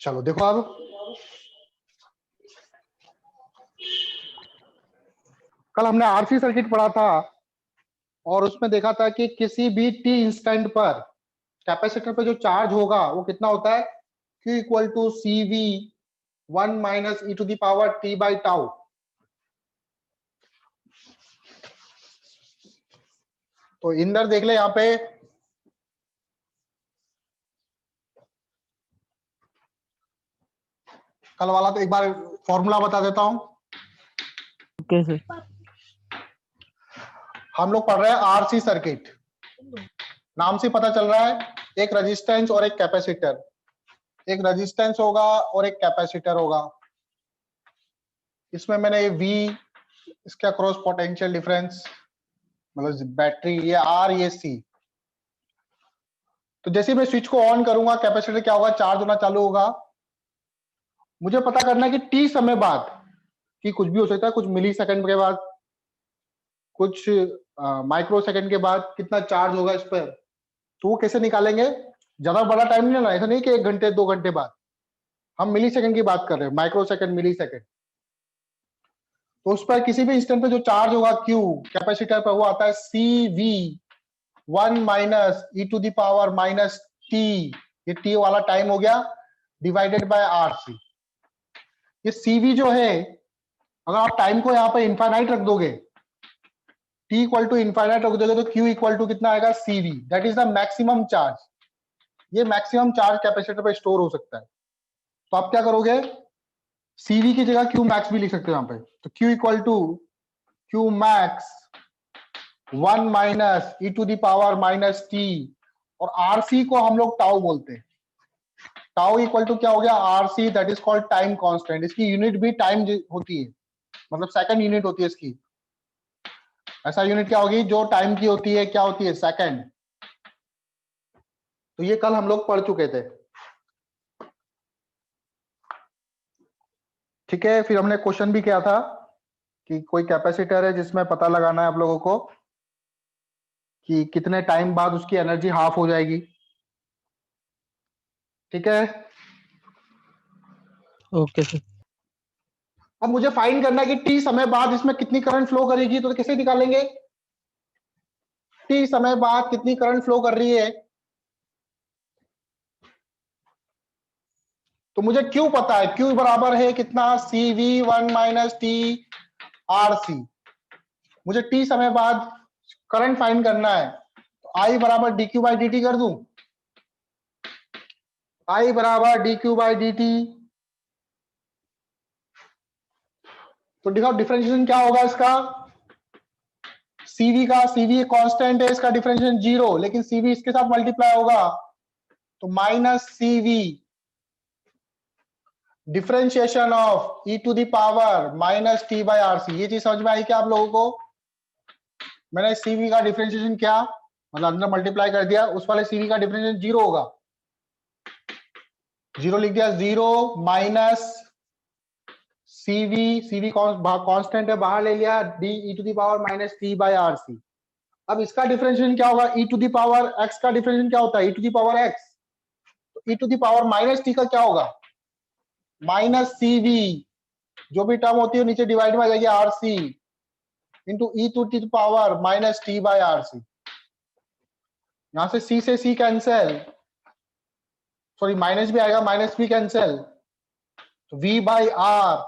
चलो देखो अब कल हमने आरसी सर्किट पढ़ा था और उसमें देखा था कि किसी भी टी इंस्टेंट पर कैपेसिटर पे जो चार्ज होगा वो कितना होता है, Q equal to C V 1 minus E to the power t by tau. तो इंदर देख ले यहाँ पे, कल वाला तो एक बार फॉर्मूला बता देता हूं। Okay sir. हम लोग पढ़ रहे हैं आरसी सर्किट, नाम से पता चल रहा है एक रेजिस्टेंस और एक कैपेसिटर, एक रेजिस्टेंस होगा और एक कैपेसिटर होगा। इसमें मैंने ये V इसका क्रॉस पोटेंशियल डिफरेंस मतलब बैटरी, ये R ये C। तो जैसे मैं स्विच को ऑन करूंगा कैपेसिटर क्या होगा, चार्ज होना चालू होगा। मुझे पता करना है कि T समय बाद, कि कुछ भी हो सकता है, कुछ मिली सेकंड के बाद, कुछ माइक्रो सेकंड के बाद कितना चार्ज होगा इस पर। तो वो कैसे निकालेंगे, ज्यादा बड़ा टाइम नहीं लेना, ऐसा नहीं कि 1 घंटे 2 घंटे बाद, हम मिली सेकंड की बात कर रहे हैं, माइक्रो सेकंड मिली सेकंड। तो उस पर किसी भी इंस्टेंट पे जो चार्ज होगा Q कैपेसिटर पर, वो आता है CV 1 minus E to the power minus t, ये टी वाला टाइम हो गया, डिवाइडेड बाय RC। ये CV जो है, अगर आप टाइम को यहाँ पे इनफाइनाइट रख दोगे, T इक्वल टू इनफाइनाइट रख दोगे, तो Q इक्वल टू कितना आएगा, CV, that is the maximum charge. ये मैक्सिमम चार्ज कैपेसिटर पे स्टोर हो सकता है। तो आप क्या करोगे, CV की जगह Q मैक्स भी लिख सकते हो यहाँ पे। तो Q equal to Q max 1 minus E to the power minus t, और RC को हम लोग टाउ बोलते हैं। टाउ इक्वल टू क्या हो गया, RC, that is called time constant. इसकी यूनिट भी टाइम होती है, मतलब सेकंड यूनिट होती है इसकी। ऐसा यूनिट क्या होगी जो टाइम की होती है, क्या होती है, सेकंड। तो ये कल हम लोग पढ़ चुके थे, ठीक है। फिर हमने क्वेश्चन भी किया था कि कोई कैपेसिटर है जिसमें पता लगाना है आप लोगों को कि कितने टाइम बाद उसकी एनर्जी हाफ हो जाएगी, ठीक है। Okay sir. अब मुझे फाइंड करना है कि टी समय बाद इसमें कितनी करंट फ्लो करेगी, तो कैसे निकालेंगे, टी समय बाद कितनी करंट फ्लो कर रही है। तो मुझे Q पता है, Q बराबर है कितना, CV 1 माइनस टी RC। मुझे T समय बाद करंट फाइंड करना है, तो I बराबर dQ बाई dt कर दूं, I बराबर dQ बाई dt। तो दिखाओ डिफरेंशिएशन क्या होगा इसका, CV का, CV कांस्टेंट है, इसका डिफरेंशिएशन 0, लेकिन CV इसके साथ मल्टीप्लाई होगा, तो minus CV differentiation of e to the power minus T by RC। ये चीज समझ में आई क्या आप लोगों को, मैंने CV का डिफरेंशिएशन क्या, मतलब अंदर मल्टीप्लाई कर दिया, उस वाले CV का डिफरेंशिएशन 0 होगा, 0 लिख दिया, 0 माइनस CV कांस्टेंट है, बाहर ले लिया, d e to the power minus T by RC। अब इसका डिफरेंशिएशन क्या होगा, e to the power x का डिफरेंशिएशन क्या होता है, e to the power x। तो e to the power minus t का क्या होगा, माइनस CV, जो भी टर्म होती है नीचे डिवाइड में आ जाएगी RC into e to the power minus T by RC। यहां से C से C कैंसिल, सॉरी माइनस भी आएगा, माइनस भी कैंसिल, तो V by R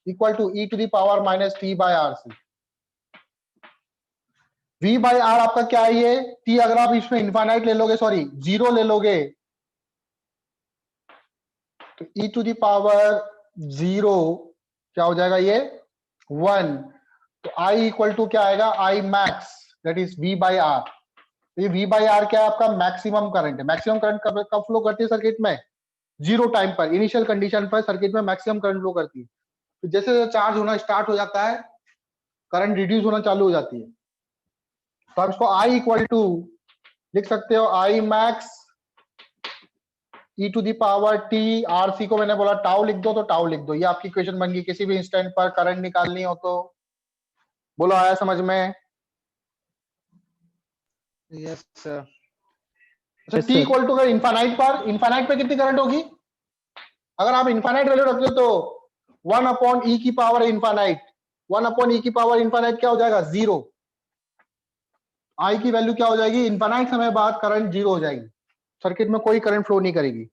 equal to e to the power minus T by RC। V by R आपका क्या है, ये T अगर आप इसमें इनफाइनाइट ले लोगे, सॉरी 0 ले लोगे, तो ई टू द पावर 0 क्या हो जाएगा, ये 1। तो I इक्वल टू क्या आएगा, I max, that is V by R। ये V बाई R क्या है, आपका मैक्सिमम करंट है। मैक्सिमम करंट कब फ्लो करती है सर्किट में, 0 टाइम पर, इनिशियल कंडीशन पर सर्किट में मैक्सिमम करंट फ्लो करती है। तो जैसे चार्ज होना स्टार्ट हो जाता है, करंट रिड्यूस होना चालू हो जाती है। तो आप इसको I इक्वल टू लिख सकते हो, I max e to the power t, RC को मैंने बोला टाउ लिख दो, तो टाउ लिख दो। ये आपकी इक्वेशन बन गई। किसी भी इंस्टेंट पर करंट निकालनी हो तो बोलो, आया समझ में। Yes sir. अच्छा, Yes, t sir. Equal to infinite पर, इनफाइनाइट पे कितनी करंट होगी, अगर आप इन्फानाइट वैल्यू रखते हो तो 1/e की पावर इन्फानाइट, 1/e की पावर इन्फानाइट क्या हो जाएगा? 0। आई की वैल्यू क्या हो जाएगी? इन्फानाइट समय बाद करंट 0 हो जाएगी, सर्किट में कोई करंट फ्लो नहीं करेगी।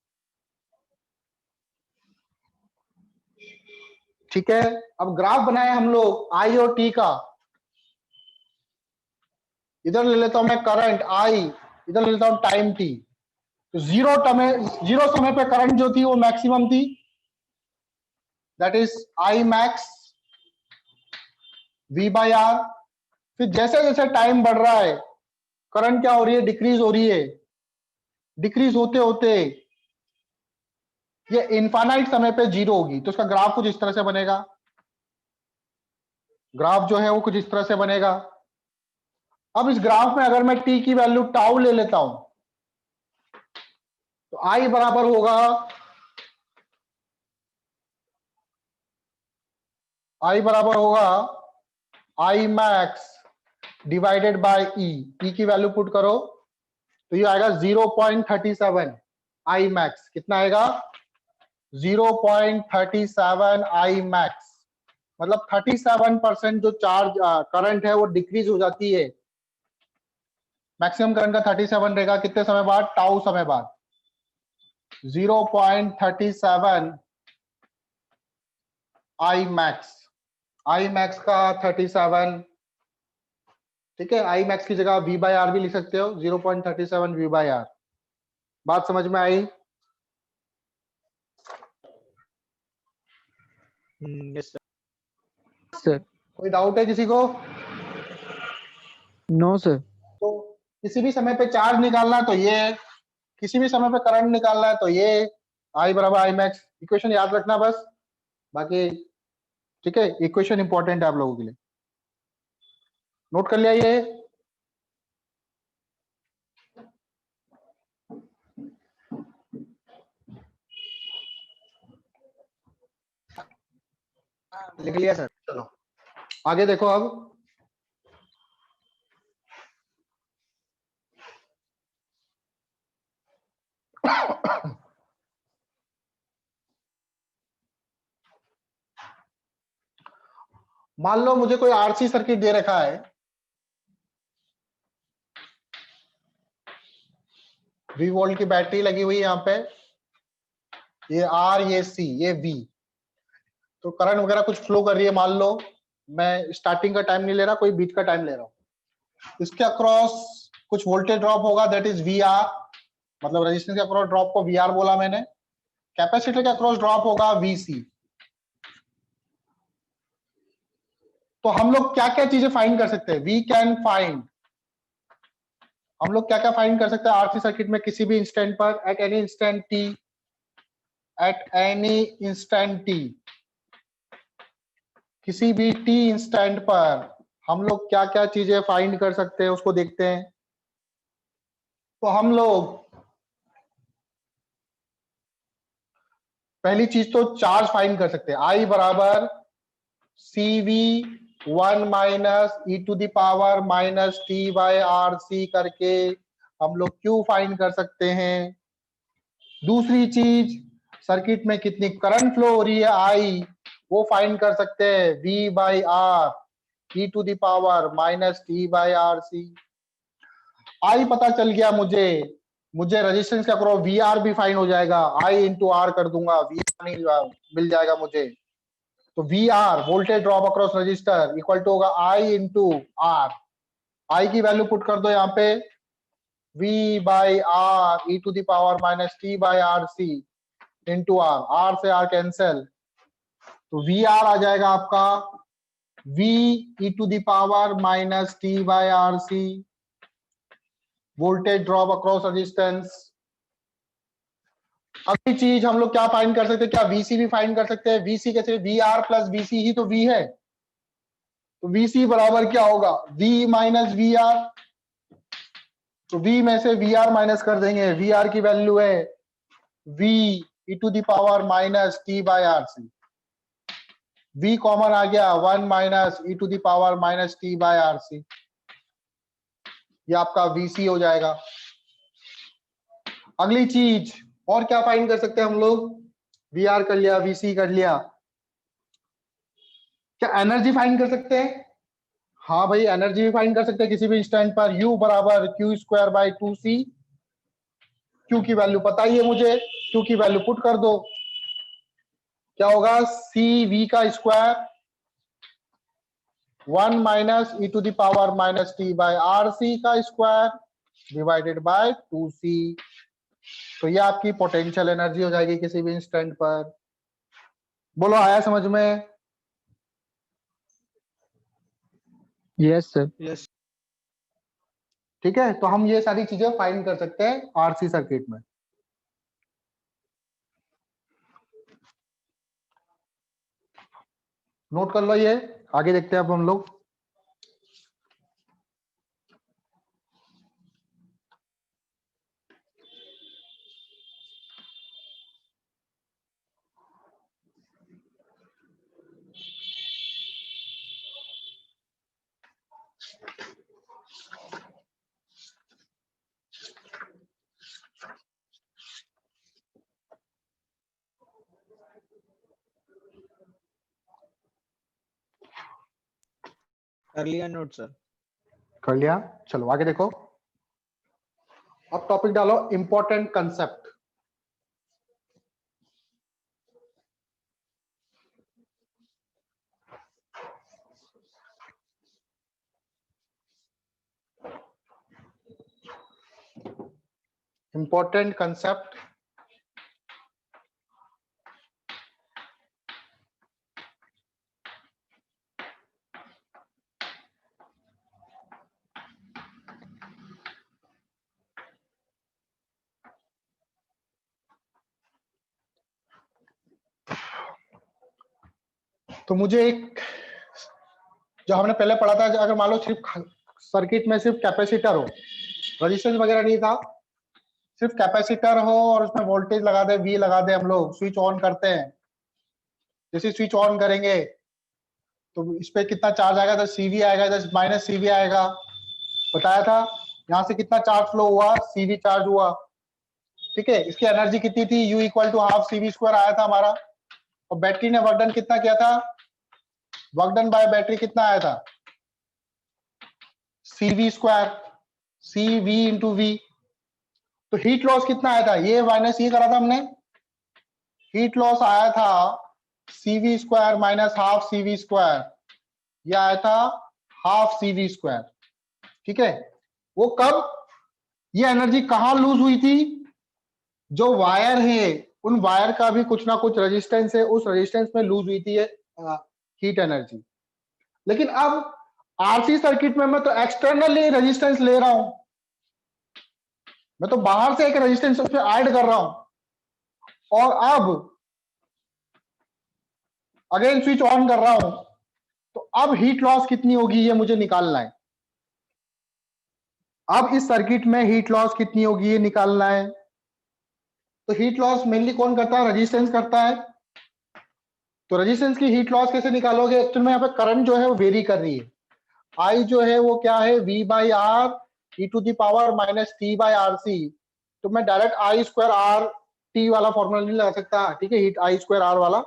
ठीक है, अब ग्राफ बनाए हम लोग आई और टी का। इधर ले लेता हूं मैं करंट आई, इधर ले लेता हूं टाइम टी। तो जीरो समय पे करंट जो थी वो मैक्सिमम थी, that is I max V by R. फिर जैसे जैसे टाइम बढ़ रहा है करंट क्या हो रही है? डिक्रीज हो रही है। डिक्रीज होते होते ये इनफाइनाइट समय पे 0 होगी। तो इसका ग्राफ कुछ इस तरह से बनेगा। ग्राफ जो है वो कुछ इस तरह से बनेगा। अब इस ग्राफ में अगर मैं टी की वैल्यू टाउ ले लेता हूं तो आई बराबर होगा, आई बराबर होगा आई मैक्स डिवाइडेड बाय ई। ई की वैल्यू पुट करो तो ये आएगा 0.37 आई मैक्स। कितना आएगा? 0.37 आई मैक्स। मतलब 37% जो चार्ज करंट है वो डिक्रीज हो जाती है। मैक्सिमम करंट का 37 रहेगा कितने समय बाद? टाउ समय बाद। 0.37 आई मैक्स, आई मैक्स का 37। ठीक है, आई मैक्स की जगह वी बाई आर भी लिख सकते हो, 0.37 वी बाई आर। बात समझ में आई? Yes sir. कोई डाउट है किसी को? No sir. तो किसी भी समय पे चार्ज निकालना है तो ये, किसी भी समय पे करंट निकालना है तो ये, आई बराबर आई मैक्स। इक्वेशन याद रखना बस, बाकी ठीक है। इक्वेशन इंपॉर्टेंट है आप लोगों के लिए, नोट कर लिया ये। लिख लिया सर। चलो आगे देखो अब। मान लो मुझे कोई आरसी सर्किट दे रखा है, V वोल्ट की बैटरी लगी हुई है यहाँ पे, ये R ये C ये V। तो करंट वगैरह कुछ फ्लो कर रही है। मान लो मैं स्टार्टिंग का टाइम नहीं ले रहा, कोई बीच का टाइम ले रहा हूँ। इसके अक्रॉस कुछ वोल्टेज ड्रॉप होगा, दैट इज VR। मतलब रेजिस्टेंस के अक्रॉस ड्रॉप को VR बोला मैंने। कैपेसिटर के अक्रॉस ड्रॉप होगा VC। तो हम लोग क्या क्या चीजें फाइंड कर सकते हैं? वी कैन फाइंड, हम लोग क्या क्या फाइंड कर सकते हैं आरसी सर्किट में किसी भी इंस्टेंट पर, at any instant T, at any instant T, किसी भी टी इंस्टेंट पर हम लोग क्या क्या चीजें फाइंड कर सकते हैं उसको देखते हैं। तो हम लोग पहली चीज तो चार्ज फाइंड कर सकते हैं। आई बराबर CV1 minus E to the power minus t by R C करके हम लोग क्यू फाइंड कर सकते हैं। दूसरी चीज, सर्किट में कितनी करंट फ्लो हो रही है आई, वो फाइंड कर सकते हैं। V by R E to the power minus T by R C. I पता चल गया मुझे, मुझे रेजिस्टेंस का करो VR भी फाइंड हो जाएगा। आई इंटू आर कर दूंगा, VR मिल जाएगा मुझे। तो VR voltage drop across resistor equal to होगा आई इंटू आर। आई की वैल्यू पुट कर दो यहाँ पे, V by R E to the power minus T by R C into R. R से आर कैंसिल, तो VR आ जाएगा आपका V E to the power minus T by R C, voltage drop across resistance. अगली चीज हम लोग क्या फाइंड कर सकते हैं? क्या VC भी फाइंड कर सकते हैं? VC कैसे? VR प्लस VC ही तो V है। तो VC बराबर क्या होगा? V minus VR। तो V में से VR माइनस कर देंगे, VR की वैल्यू है V E to the power minus T by R C. V common आ गया, 1 minus E to the power minus T by R C. ये आपका VC हो जाएगा। अगली चीज और क्या फाइंड कर सकते हैं हम लोग? वी आर कर लिया, वी सी कर लिया। क्या एनर्जी फाइंड कर सकते हैं? हाँ भाई, एनर्जी भी फाइंड कर सकते हैं किसी भी इंस्टेंट पर। U बराबर Q square by 2C। Q की वैल्यू पता ही है मुझे, क्यू की वैल्यू पुट कर दो। क्या होगा? सी वी का square 1 minus E to the power minus T by R C का स्क्वायर डिवाइडेड बाय 2C। तो ये आपकी पोटेंशियल एनर्जी हो जाएगी किसी भी इंस्टेंट पर। बोलो, आया समझ में? Yes, sir. Yes. ठीक है, तो हम ये सारी चीजें फाइंड कर सकते हैं आरसी सर्किट में। नोट कर लो ये, आगे देखते हैं अब हम लोग। कर लिया नोट सर। कर लिया? चलो आगे देखो। अब टॉपिक डालो इंपॉर्टेंट कंसेप्ट। Important concept. तो मुझे एक, जो हमने पहले पढ़ा था, अगर मान लो सिर्फ सर्किट में सिर्फ कैपेसिटर हो, रेजिस्टेंस वगैरह नहीं था, सिर्फ कैपेसिटर हो और उसमें वोल्टेज लगा दे, वी लगा दे, हम लोग स्विच ऑन करते हैं। जैसे स्विच ऑन करेंगे तो इस पे कितना चार्ज आएगा? तो सीवी आएगा, इधर माइनस सीवी आएगा। बताया था यहाँ से कितना चार्ज फ्लो हुआ, सीवी चार्ज हुआ। ठीक है, इसकी एनर्जी कितनी थी? U equal to half CV square आया था हमारा। और बैटरी ने वर्क डन कितना किया था? वर्क डन बाय बैटरी कितना आया था? CV square, C V into V. तो हीट लॉस कितना आया था? ये माइनस ये करा था हमने, हीट लॉस आया था CV square minus half CV square, ये आया था हाफ सीवी स्क्वायर। ठीक है, वो कब? ये एनर्जी कहां लूज हुई थी? जो वायर है, उन वायर का भी कुछ ना कुछ रेजिस्टेंस है, उस रेजिस्टेंस में लूज हुई थी ये हीट एनर्जी। लेकिन अब आरसी सर्किट में मैं तो एक्सटर्नली रेजिस्टेंस ले रहा हूं, मैं तो बाहर से एक रेजिस्टेंस उसमें ऐड कर रहा हूं, और अब अगेन स्विच ऑन कर रहा हूं, तो अब हीट लॉस कितनी होगी ये मुझे निकालना है। अब इस सर्किट में हीट लॉस कितनी होगी ये निकालना है। तो हीट लॉस मेनली कौन करता है? रेजिस्टेंस करता है। तो रेजिस्टेंस की हीट लॉस कैसे निकालोगे? एक्चुअल में यहाँ पे करंट जो है वो वेरी कर रही है। आई जो है वो क्या है? V by R E to the power minus T by R C. तो मैं direct I square R t वाला फॉर्मूला नहीं लगा सकता, ठीक है, हीट आई स्क्वायर आर वाला,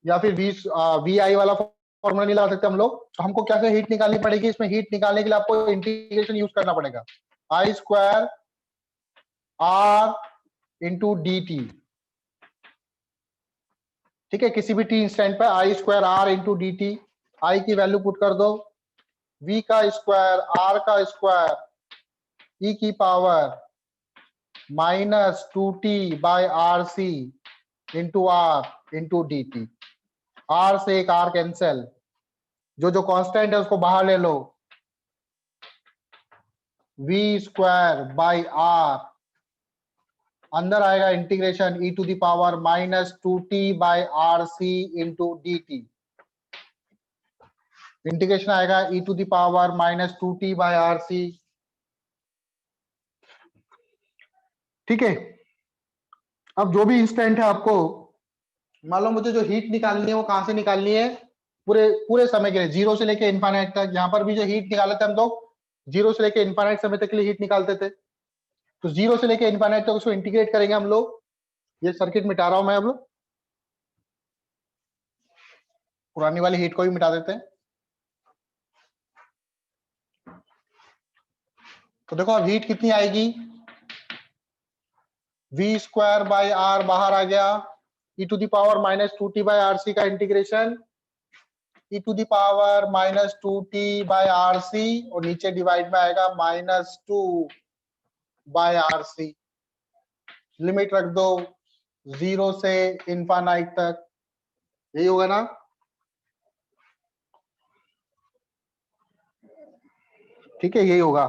या फिर वी आई वाला फॉर्मूला नहीं लगा सकते हम लोग। तो हमको क्या हीट निकालनी पड़ेगी? इसमें हीट निकालने के लिए आपको इंटीग्रेशन यूज करना पड़ेगा, I square R into D T. ठीक है, किसी भी टी इंस्टेंट पर I square R into D T. I की वैल्यू पुट कर दो, v का स्क्वायर आर का स्क्वायर e की power minus 2t by R C into R into D T. R से एक आर कैंसिल, जो जो कांस्टेंट है उसको बाहर ले लो, v स्क्वायर बाई आर, अंदर आएगा integration e to the power minus 2t by R C into D t. Integration आएगा e to the power minus 2t by R C. ठीक है, अब जो भी इंस्टेंट है आपको, मान लो मुझे जो हीट निकालनी है वो कहां से निकालनी है? पूरे पूरे समय के लिए, जीरो से लेके इनफाइनाइट तक। यहाँ पर भी जो हीट निकाले थे हम लोग, जीरो से लेके इनफाइनाइट समय तक के लिए हीट निकालते थे। तो जीरो से लेके इनफाइनाइट तक उसको इंटीग्रेट करेंगे हम लोग, ये सर्किट मिटा रहा हूं मैं, अब पुरानी वाली हीट को भी मिटा देते हैं। तो देखो अब हीट कितनी आएगी, वी स्क्वायर बाई आर बाहर आ गया, E to the power minus 2t by R C का integration E to the power minus 2t by R C, और नीचे डिवाइड में आएगा -2 बाय आर सी। लिमिट रख दो 0 से इनफाइनाइट तक, यही होगा ना। ठीक है, यही होगा।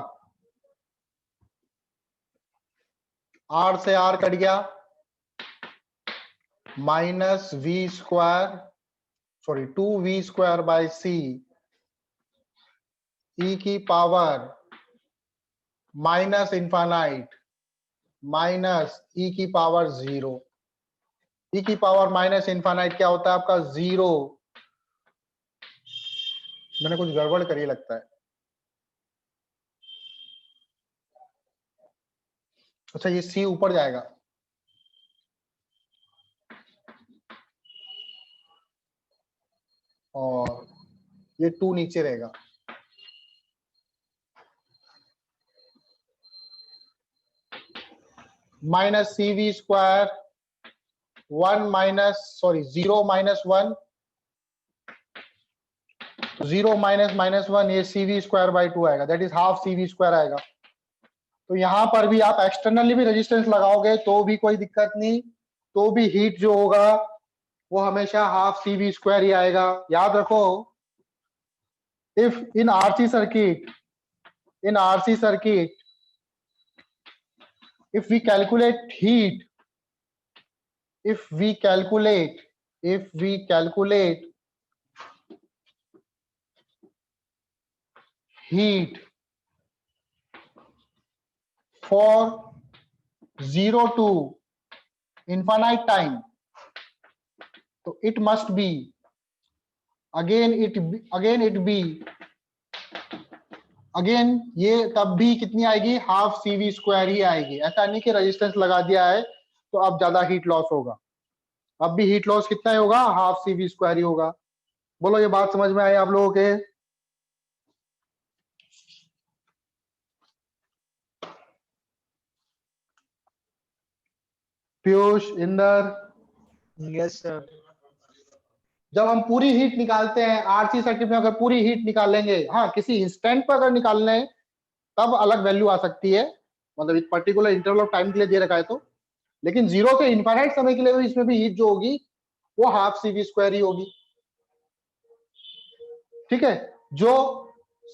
आर से आर कट गया, minus V square sorry 2v² by C E की power minus infinite minus E की पावर 0। ई की पावर माइनस इनफाइनाइट क्या होता है आपका, 0। मैंने कुछ गड़बड़ करी लगता है। अच्छा, ये सी ऊपर जाएगा, और ये 2 नीचे रहेगा। Minus C V square 1 minus sorry 0 minus 1, 0 minus -1, ये सी वी स्क्वायर बाई 2 आएगा, that is half C V square आएगा। तो यहां पर भी आप एक्सटर्नली भी रेजिस्टेंस लगाओगे तो भी कोई दिक्कत नहीं, तो भी हीट जो होगा वो हमेशा हाफ सी वी स्क्वायर ही आएगा। याद रखो, if in RC circuit if we calculate heat if we calculate heat for 0 to infinite time, so it must be again ये तब भी कितनी आएगी, हाफ सी वी स्क्वायर ही आएगी। ऐसा नहीं कि रेजिस्टेंस लगा दिया है तो अब ज्यादा हीट लॉस होगा, अब भी हीट लॉस कितना ही होगा, हाफ सी वी स्क्वायर ही होगा। बोलो, ये बात समझ में आई आप लोगों के? पीयूष, इंदर? Yes, sir. जब हम पूरी हीट निकालते हैं आरसी सर्किट में, अगर पूरी हीट निकालेंगे, हाँ किसी इंस्टेंट पर अगर निकालने तब अलग वैल्यू आ सकती है, मतलब एक पर्टिकुलर इंटरवल ऑफ टाइम के लिए दे रखा है तो। लेकिन 0 से इनफाइनाइट समय के लिए भी इसमें भी हीट जो होगी वो हाफ सी वी स्क्वायर ही होगी। ठीक है, जो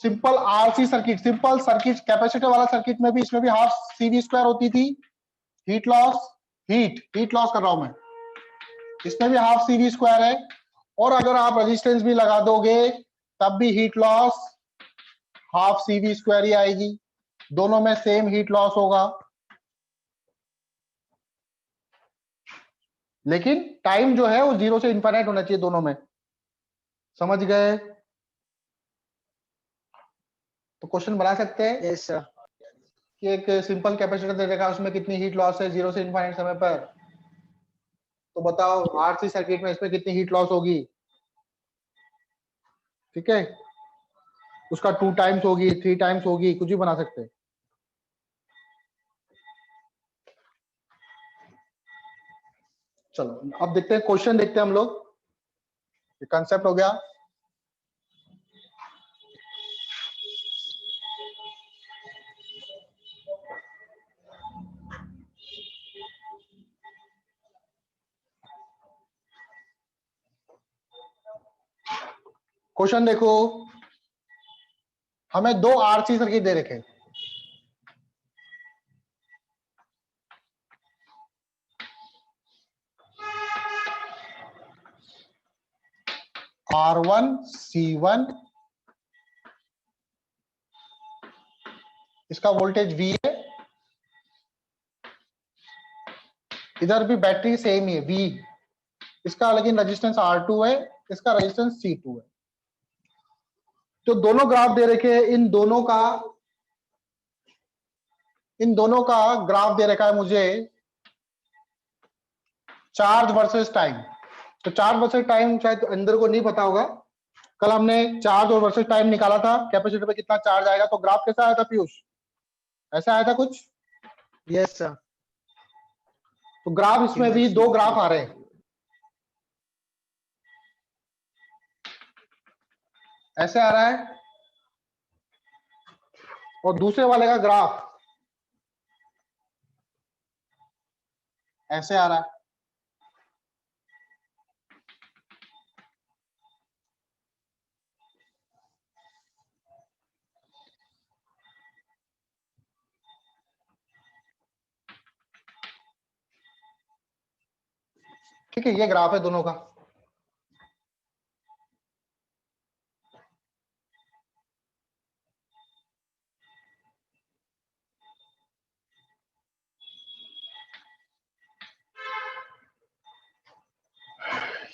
simple RC circuit, simple circuit capacitor वाला सर्किट में भी इसमें भी हाफ सी वी स्क्वायर होती थी। हीट लॉस कर रहा हूं मैं, इसमें भी हाफ सी वी स्क्वायर है। और अगर आप रेजिस्टेंस भी लगा दोगे तब भी heat loss half C V square ही आएगी, दोनों में सेम हीट लॉस होगा। लेकिन टाइम जो है वो 0 से इनफाइनाइट होना चाहिए दोनों में, समझ गए? तो क्वेश्चन बना सकते हैं Yes, sir. कि एक सिंपल कैपेसिटर दे देगा, उसमें कितनी हीट लॉस है 0 से इनफाइनाइट समय पर, तो बताओ आरसी सर्किट में इसमें कितनी हीट लॉस होगी। ठीक है, उसका 2 टाइम्स होगी, 3 टाइम्स होगी, कुछ भी बना सकते हैं। चलो अब देखते हैं, क्वेश्चन देखते हैं हम लोग। ये कंसेप्ट हो गया। क्वेश्चन देखो, हमें 2 आरसी सर्किट दे रखे, R1 C1, इसका वोल्टेज V है, इधर भी बैटरी सेम ही है V, इसका लेकिन रेजिस्टेंस R2 है, इसका रेजिस्टेंस C2 है। तो दोनों ग्राफ दे रखे हैं, इन दोनों का ग्राफ दे रखा है मुझे चार्ज वर्सेस टाइम। तो चार्ज वर्सेस टाइम शायद अंदर को नहीं पता होगा। कल हमने चार्ज और वर्सेस टाइम निकाला था, कैपेसिटर पे कितना चार्ज आएगा। तो ग्राफ कैसा आया था पीयूष? ऐसा आया था कुछ? Yes sir. तो ग्राफ इसमें भी दो ग्राफ आ रहे हैं, ऐसे आ रहा है, और दूसरे वाले का ग्राफ ऐसे आ रहा है। ठीक है, ये ग्राफ है दोनों का।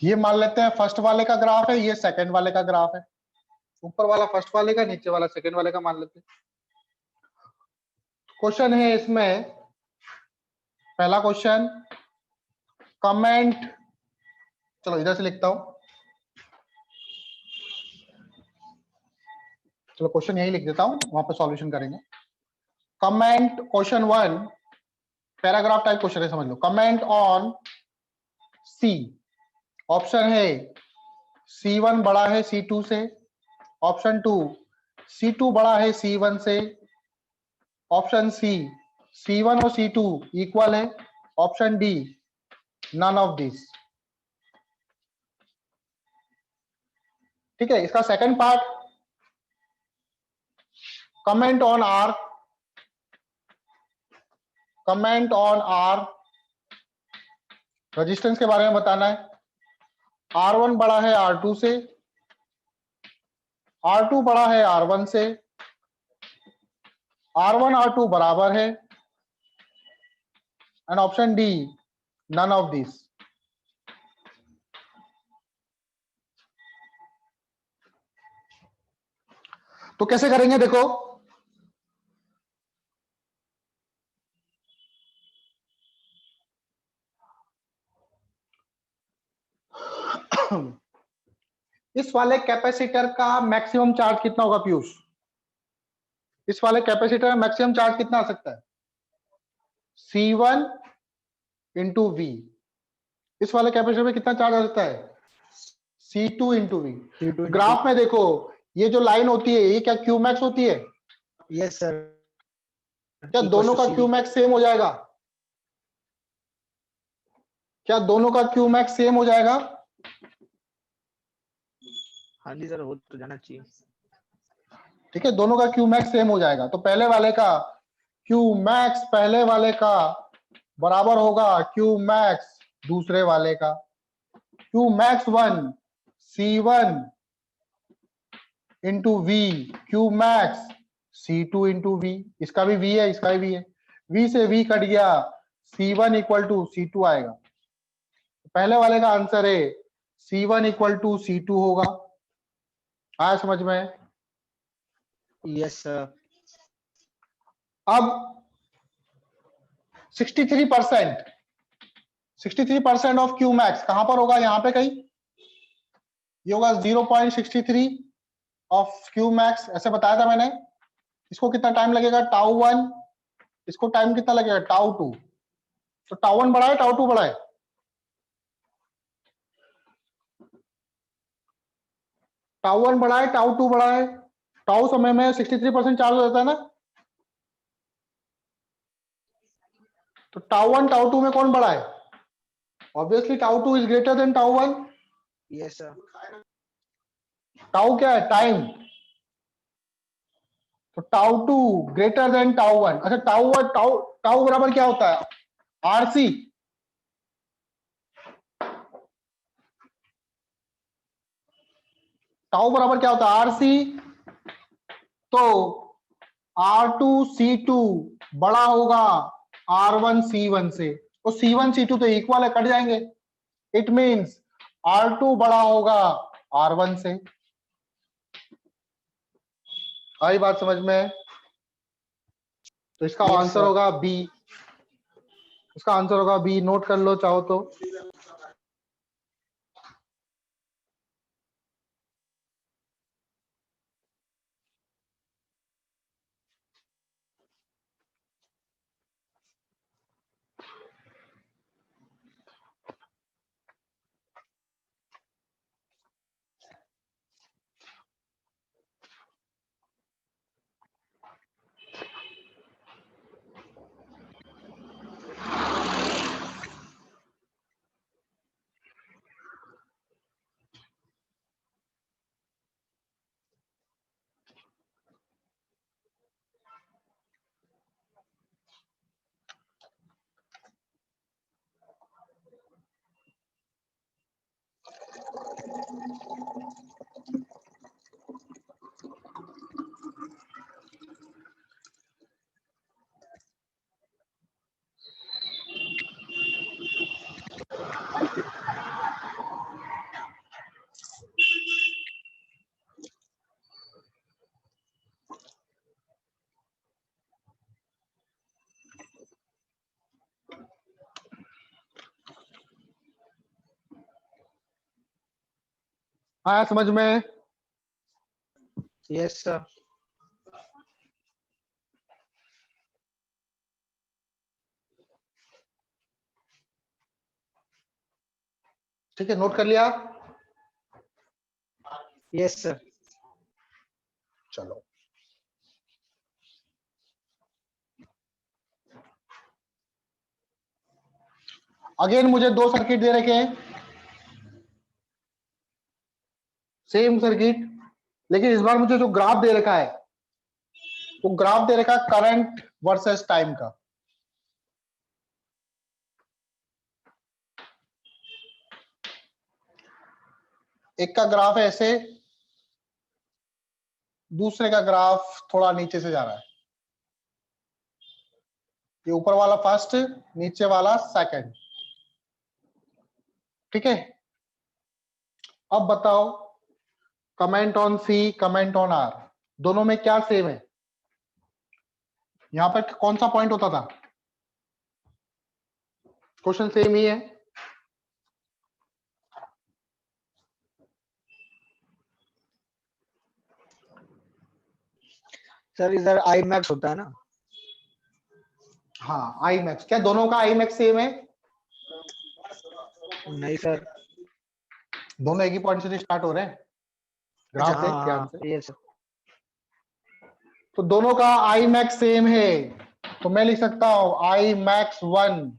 ये मान लेते हैं फर्स्ट वाले का ग्राफ है, ये सेकंड वाले का ग्राफ है। ऊपर वाला फर्स्ट वाले का, नीचे वाला सेकंड वाले का मान लेते हैं। क्वेश्चन है इसमें, पहला क्वेश्चन, कमेंट, चलो इधर से लिखता हूं, चलो क्वेश्चन यही लिख देता हूं, वहां पे सॉल्यूशन करेंगे। Comment question 1, paragraph type question है, समझ लो। कमेंट ऑन सी, ऑप्शन है C1 बड़ा है C2 से, ऑप्शन 2 C2 बड़ा है C1 से, ऑप्शन सी C1 और C2 इक्वल है, option D none of this. ठीक है, इसका second part, comment on R, comment on R, resistance के बारे में बताना है। R1 बड़ा है R2 से, R2 बड़ा है R1 से, R1 R2 बराबर है, and option D none of this. तो कैसे करेंगे देखो, इस वाले कैपेसिटर का मैक्सिमम चार्ज कितना होगा पीयूष? इस वाले कैपेसिटर में मैक्सिमम चार्ज कितना आ सकता है? C1 into we. इस वाले कैपेसिटर में कितना चार्ज आ सकता है? C2 into we. ग्राफ में देखो, ये जो लाइन होती है ये क्या क्यू मैक्स होती है? Yes sir. क्या दोनों का क्यू मैक्स सेम हो जाएगा? क्या दोनों का क्यू मैक्स सेम हो जाएगा? हाँ जी सर, हो तो जाना चाहिए। ठीक है, दोनों का क्यू मैक्स सेम हो जाएगा। तो पहले वाले का क्यू मैक्स पहले वाले का बराबर होगा क्यू मैक्स दूसरे वाले का। Q max 1 C1 into V, Q max C2 into V. इसका भी V है, इसका भी V है, V से V कट गया, C1 इक्वल टू C2 आएगा। पहले वाले का आंसर है C1 इक्वल टू C2 होगा। आया समझ में? Yes sir. अब 63% ऑफ क्यू मैक्स कहां पर होगा? यहां पे कहीं ये होगा 0.63 ऑफ क्यू मैक्स, ऐसे बताया था मैंने। इसको कितना टाइम लगेगा? टाउ 1। इसको टाइम कितना लगेगा? टाउ 2। तो टाउ 1 बड़ा है टाउ 2 बड़ा है? टाउ 1 बड़ा है टाउ 2 बड़ा है? टाउ समय में 63% चार्ज हो जाता है ना। तो टाउ 1 टाउ 2 में कौन बड़ा है? Obviously tau 2 is greater than tau 1। Yes sir. Tau क्या है? टाइम। तो टाउ 2 ग्रेटर देन टाउ 1। अच्छा, टाउ 1 टाउ टाउ बराबर क्या होता है? RC। टाउ बराबर क्या होता है? RC। तो R2 C2 बड़ा होगा R1 C1 से। तो C1 C2 तो इक्वल है, कट जाएंगे। इट मींस R2 बड़ा होगा R1 से। आई बात समझ में? तो इसका Yes, आंसर sir. होगा बी। इसका आंसर होगा बी, नोट कर लो चाहो तो। आया समझ में? Yes, sir. ठीक है, नोट कर लिया? Yes, sir. चलो, अगेन मुझे दो सर्किट दे रखे हैं, सेम सर्किट, लेकिन इस बार मुझे जो ग्राफ दे रखा है वो ग्राफ दे रखा है करंट वर्सेस टाइम का। एक का ग्राफ है ऐसे, दूसरे का ग्राफ थोड़ा नीचे से जा रहा है। ये ऊपर वाला फर्स्ट, नीचे वाला सेकंड। ठीक है, अब बताओ, comment on C, comment on R, दोनों में क्या सेम है? यहां पर कौन सा पॉइंट होता था? क्वेश्चन सेम ही है। सर इधर आई मैक्स होता है ना? हाँ, आई मैक्स। क्या दोनों का आई मैक्स सेम है? नहीं सर। दोनों एक ही पॉइंट से स्टार्ट हो रहे हैं। अच्छा, ग्राफ देख ध्यान हाँ से। ये सर। तो दोनों का आई मैक्स सेम है, तो मैं लिख सकता हूं I max 1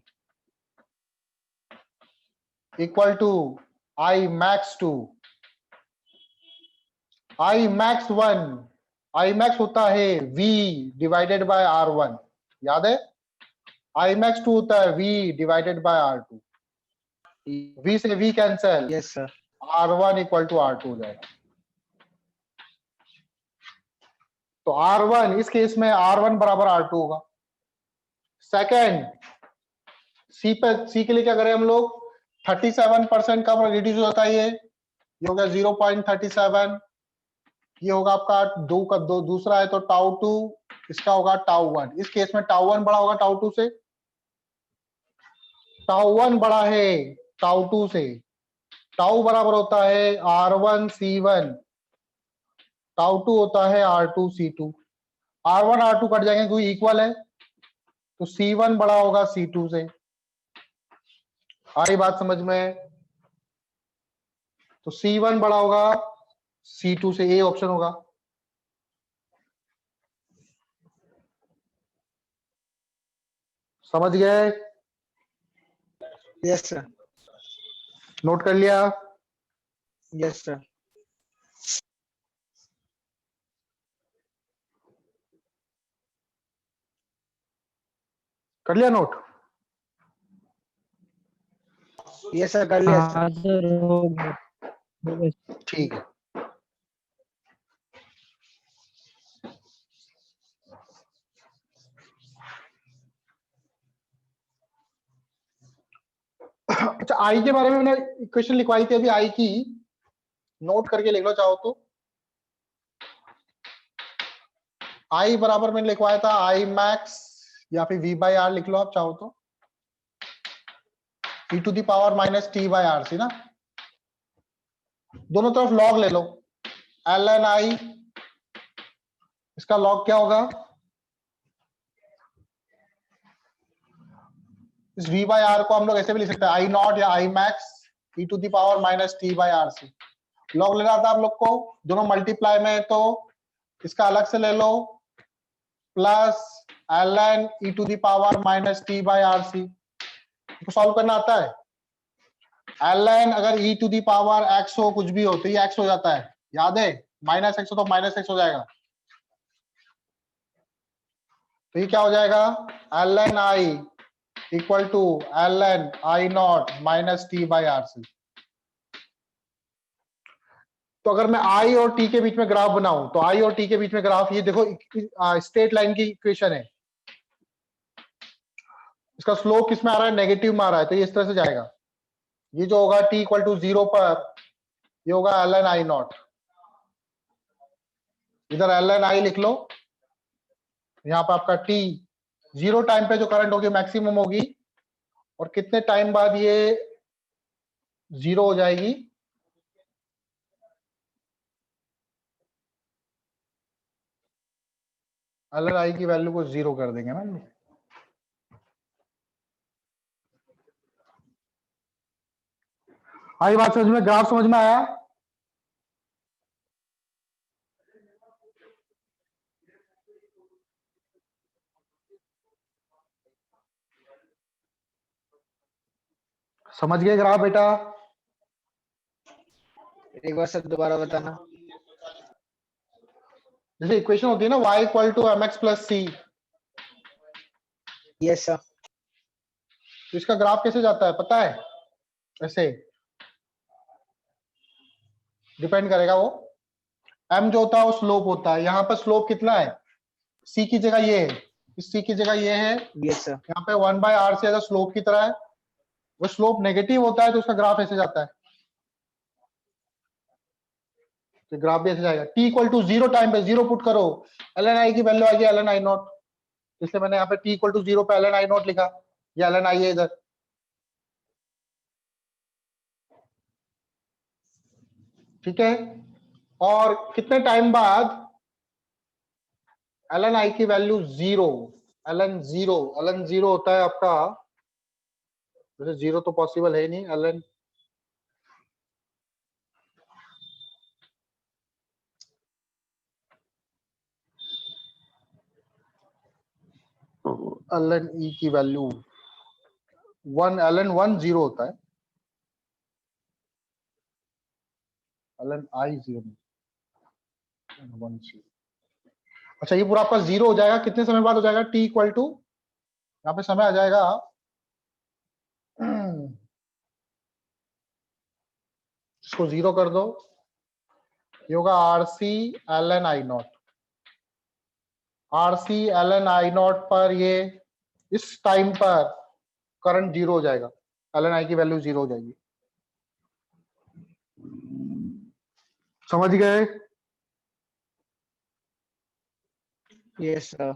equal to I max 2। I max 1, I max होता है V डिवाइडेड बाय R1, याद है? आई मैक्स 2 होता है V divided by R2। V से V cancel, yes sir. R1 equal to R2 हो जाएगा। तो R1 इस केस में R1 बराबर R2 होगा। सेकेंड, सी के लिए क्या करें हम लोग? 37% कम रिड्यूस हो जाता है। ये हो गया 0.37, ये होगा आपका दूसरा है तो टाउ 2, इसका होगा टाउ 1। इस केस में टाउ 1 बड़ा होगा टाउ 2 से, टाउ 1 बड़ा है टाउ 2 से। टाउ बराबर होता है R1 C1, टाउ 2 होता है R2 C2। R1 R2 cut जाएंगे क्योंकि इक्वल है, तो C1 बड़ा होगा C2 से। आ रही बात समझ में? तो C1 बड़ा होगा C2 से, ए ऑप्शन होगा। समझ गए? Yes sir. नोट कर लिया? Yes sir. कर लिया नोट? यस सर, कर लिया सर। हाँ सर, हो गया। ठीक है। अच्छा, आई के बारे में मैंने इक्वेशन लिखवाई थी अभी, आई की नोट करके लिख लो चाहो तो। आई बराबर मैंने लिखवाया था आई मैक्स या फिर V बाई आर लिख लो आप चाहो तो, e to the power minus T by R C ना। दोनों तरफ लॉग ले लो, ln आई, इसका लॉग क्या होगा? इस V बाई आर को हम लोग ऐसे भी लिख सकते हैं आई नॉट या I max e to the power minus T by R C. Log लेना था आप लोग को, दोनों मल्टीप्लाई में है तो इसका अलग से ले लो, plus ln e to the power minus T by R C. इसको सॉल्व करना आता है? ln अगर e to the power x हो, कुछ भी हो, तो ये x हो जाता है, याद है? माइनस x हो तो माइनस x हो जाएगा। तो ये क्या हो जाएगा? ln i equal to ln i not minus T by R C. तो अगर मैं आई और टी के बीच में ग्राफ बनाऊं तो आई और टी के बीच में ग्राफ, ये देखो स्ट्रेट लाइन की इक्वेशन है, इसका स्लोप किसमें आ रहा है, नेगेटिव में आ रहा है, तो ये इस तरह से जाएगा। ये जो होगा t इक्वल टू 0 पर, ये होगा ln i नॉट, इधर ln i लिख लो, यहाँ पे आपका t 0 टाइम पे जो करंट होगी मैक्सिमम होगी, और कितने टाइम बाद ये 0 हो जाएगी, ln i की वैल्यू को 0 कर देंगे ना। आई बात समझ में, ग्राफ समझ में आया? समझ गए ग्राफ बेटा? एक बार सर दोबारा बताना। जैसे इक्वेशन होती है ना y equal to mx plus C, yes sir. तो इसका ग्राफ कैसे जाता है पता है? ऐसे डिपेंड करेगा, वो m जो होता है वो स्लोप होता है, यहाँ पर स्लोप कितना है, c की जगह ये है, इस c की जगह ये है, यस सर। यहाँ पे 1/r से अगर स्लोप की तरह है, वो स्लोप नेगेटिव होता है तो उसका ग्राफ ऐसे जाता है, तो ग्राफ भी ऐसे जाएगा। t इक्वल टू 0 टाइम पे 0 पुट करो, ln i की वैल्यू आएगी ln i नॉट, इसलिए मैंने यहाँ पे t इक्वल टू 0 पे ln i नॉट लिखा, ये ln i है इधर, ठीक है। और कितने टाइम बाद ln i की वैल्यू 0, ln 0 होता है आपका, वैसे 0 तो पॉसिबल है ही नहीं, ln e की वैल्यू 1, ln 1 0 होता है, ln i 0 1 0। अच्छा, ये पूरा आपका 0 हो जाएगा, कितने समय बाद हो जाएगा, t इक्वल टू, यहाँ पे समय आ जाएगा इसको 0 कर दो, ये होगा RC ln i not, RC ln i not पर ये इस टाइम पर करंट 0 हो जाएगा, ln i की वैल्यू 0 हो जाएगी। समझ गए? Yes sir.